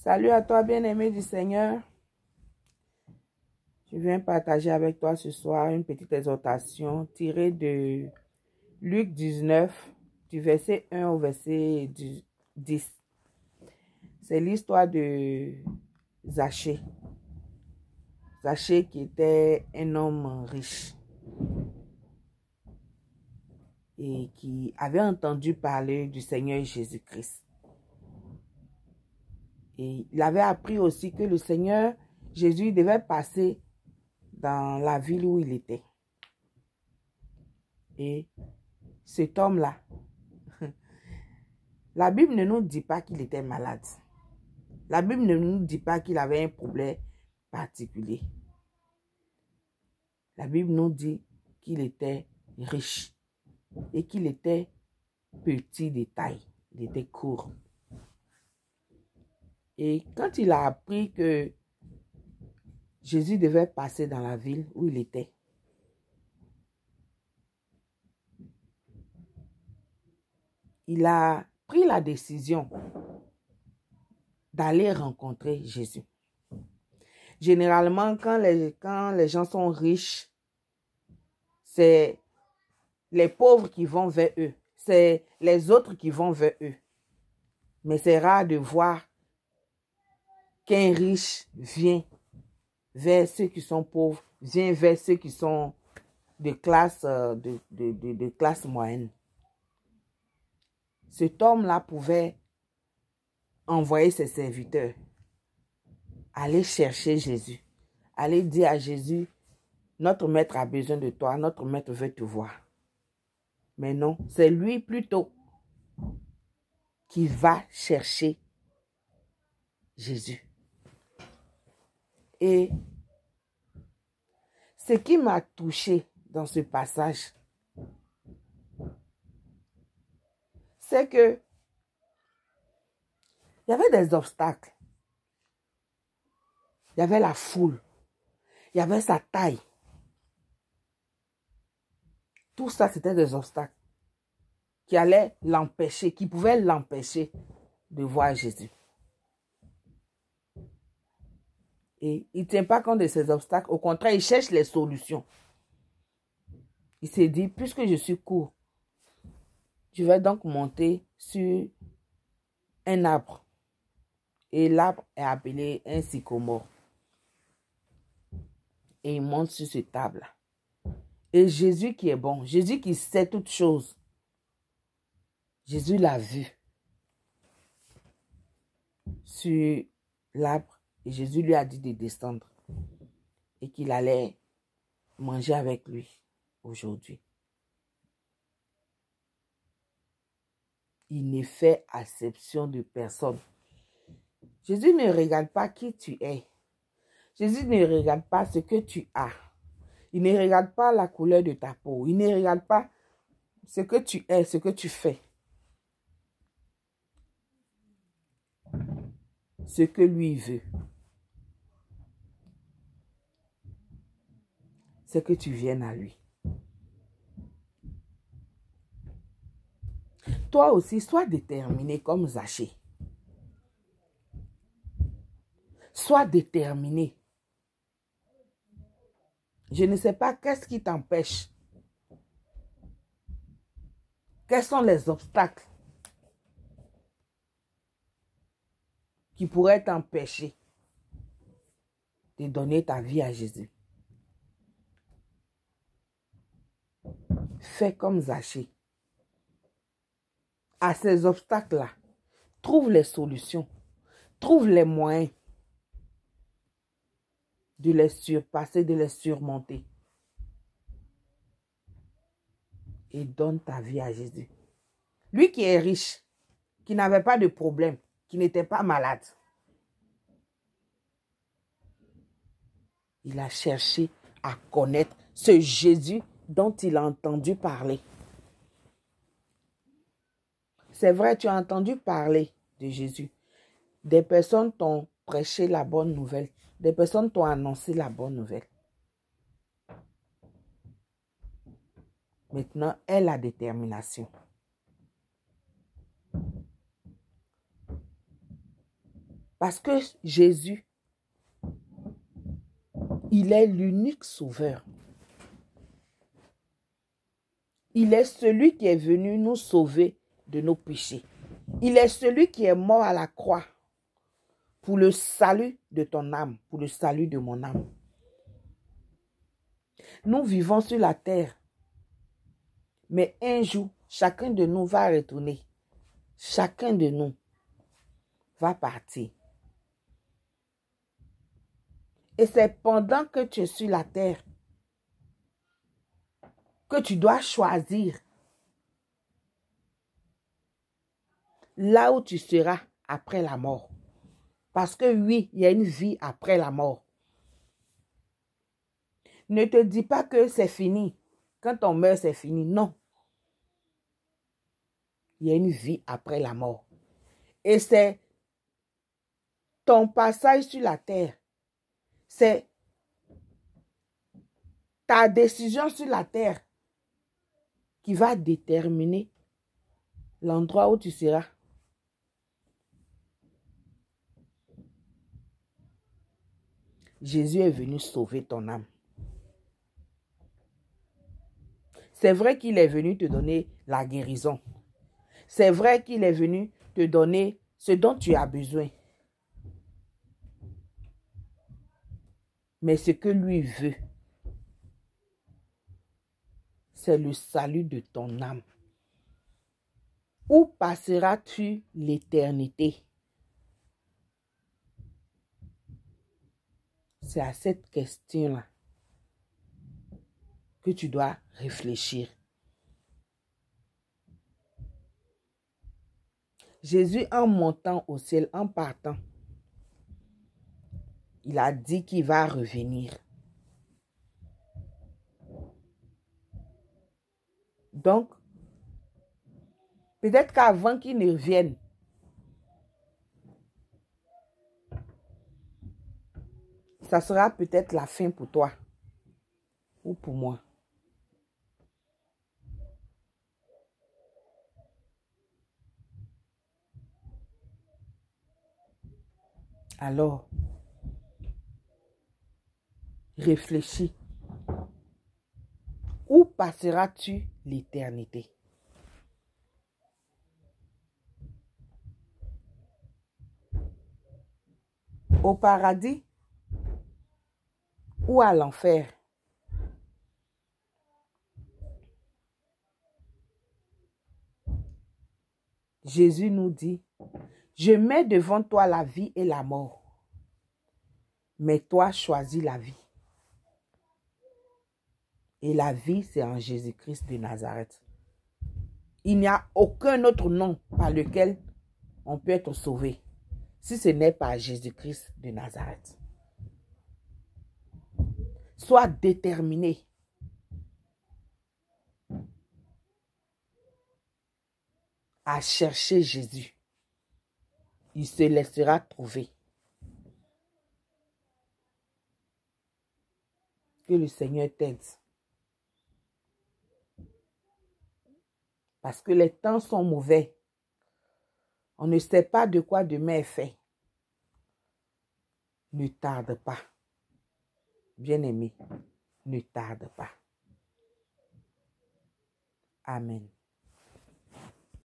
Salut à toi, bien-aimé du Seigneur. Je viens partager avec toi ce soir une petite exhortation tirée de Luc 19, du verset 1 au verset 10. C'est l'histoire de Zachée. Zachée qui était un homme riche et qui avait entendu parler du Seigneur Jésus-Christ. Et il avait appris aussi que le Seigneur Jésus devait passer dans la ville où il était. Et cet homme-là, la Bible ne nous dit pas qu'il était malade. La Bible ne nous dit pas qu'il avait un problème particulier. La Bible nous dit qu'il était riche et qu'il était petit de taille. Il était court. Et quand il a appris que Jésus devait passer dans la ville où il était, il a pris la décision d'aller rencontrer Jésus. Généralement, quand les gens sont riches, c'est les pauvres qui vont vers eux. C'est les autres qui vont vers eux. Mais c'est rare de voir qu'un riche vient vers ceux qui sont pauvres, vient vers ceux qui sont de classe, de classe moyenne. Cet homme-là pouvait envoyer ses serviteurs, aller chercher Jésus, aller dire à Jésus, notre maître a besoin de toi, notre maître veut te voir. Mais non, c'est lui plutôt qui va chercher Jésus. Et ce qui m'a touché dans ce passage, c'est que il y avait des obstacles. Il y avait la foule. Il y avait sa taille. Tout ça, c'était des obstacles qui allaient l'empêcher, qui pouvaient l'empêcher de voir Jésus. Et il ne tient pas compte de ces obstacles. Au contraire, il cherche les solutions. Il s'est dit, puisque je suis court, je vais donc monter sur un arbre. Et l'arbre est appelé un sycomore. Et il monte sur ce arbre-là. Et Jésus qui est bon, Jésus qui sait toutes choses, Jésus l'a vu sur l'arbre. Et Jésus lui a dit de descendre. Et qu'il allait manger avec lui aujourd'hui. Il ne fait acception de personne. Jésus ne regarde pas qui tu es. Jésus ne regarde pas ce que tu as. Il ne regarde pas la couleur de ta peau. Il ne regarde pas ce que tu es, ce que tu fais. Ce que lui veut, c'est que tu viennes à lui. Toi aussi, sois déterminé comme Zachée. Sois déterminé. Je ne sais pas qu'est-ce qui t'empêche. Quels sont les obstacles qui pourraient t'empêcher de donner ta vie à Jésus. Fais comme Zachée. À ces obstacles-là, trouve les solutions. Trouve les moyens de les surpasser, de les surmonter. Et donne ta vie à Jésus. Lui qui est riche, qui n'avait pas de problème, qui n'était pas malade. Il a cherché à connaître ce Jésus dont il a entendu parler. C'est vrai, tu as entendu parler de Jésus. Des personnes t'ont prêché la bonne nouvelle. Des personnes t'ont annoncé la bonne nouvelle. Maintenant, aie la détermination. Parce que Jésus, il est l'unique sauveur. Il est celui qui est venu nous sauver de nos péchés. Il est celui qui est mort à la croix pour le salut de ton âme, pour le salut de mon âme. Nous vivons sur la terre, mais un jour, chacun de nous va retourner. Chacun de nous va partir. Et c'est pendant que tu es sur la terre que tu dois choisir là où tu seras après la mort. Parce que oui, il y a une vie après la mort. Ne te dis pas que c'est fini. Quand on meurt, c'est fini. Non. Il y a une vie après la mort. Et c'est ton passage sur la terre. C'est ta décision sur la terre qui va déterminer l'endroit où tu seras. Jésus est venu sauver ton âme. C'est vrai qu'il est venu te donner la guérison. C'est vrai qu'il est venu te donner ce dont tu as besoin. Mais ce que lui veut, c'est le salut de ton âme. Où passeras-tu l'éternité? C'est à cette question-là que tu dois réfléchir. Jésus, en montant au ciel, en partant, il a dit qu'il va revenir. Donc, peut-être qu'avant qu'il ne revienne, ça sera peut-être la fin pour toi ou pour moi. Alors, réfléchis. Où passeras-tu l'éternité? Au paradis ou à l'enfer? Jésus nous dit, je mets devant toi la vie et la mort, mais toi choisis la vie. Et la vie, c'est en Jésus-Christ de Nazareth. Il n'y a aucun autre nom par lequel on peut être sauvé, si ce n'est par Jésus-Christ de Nazareth. Sois déterminé à chercher Jésus. Il se laissera trouver. Que le Seigneur t'aide. Parce que les temps sont mauvais. On ne sait pas de quoi demain est fait. Ne tarde pas. Bien-aimé, ne tarde pas. Amen.